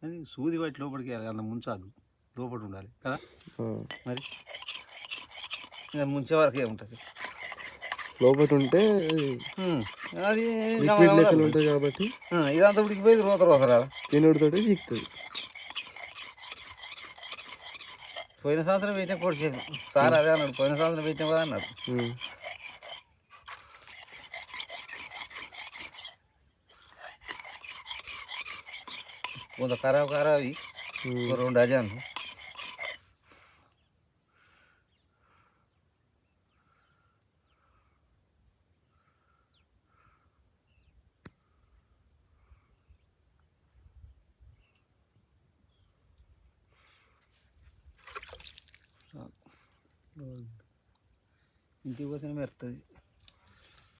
కానీ సూది బట్టి లోపలికి అంత ముంచాదు, లోపల ఉండాలి కదా మరి. ఇంకా ముంచే వరకు ఏముంటుంది లోపల ఉంటే అది లిక్విడ్ లెక్కలు ఉంటుంది కాబట్టి ఇదంతా ఉడికిపోయి రోత రోత రాదా తినుడితోటి చిక్కుతుంది. పోయిన సంవత్సరం పెట్టిన పొడిచేది సార్ అదే అన్నాడు, పోయిన సంవత్సరం పెట్టిన కదా అన్నాడు. కొంత ఖరాబ్ ఖరాబీ 2 డజన్లు. ఇంటికి పోతే మెరుతుంది.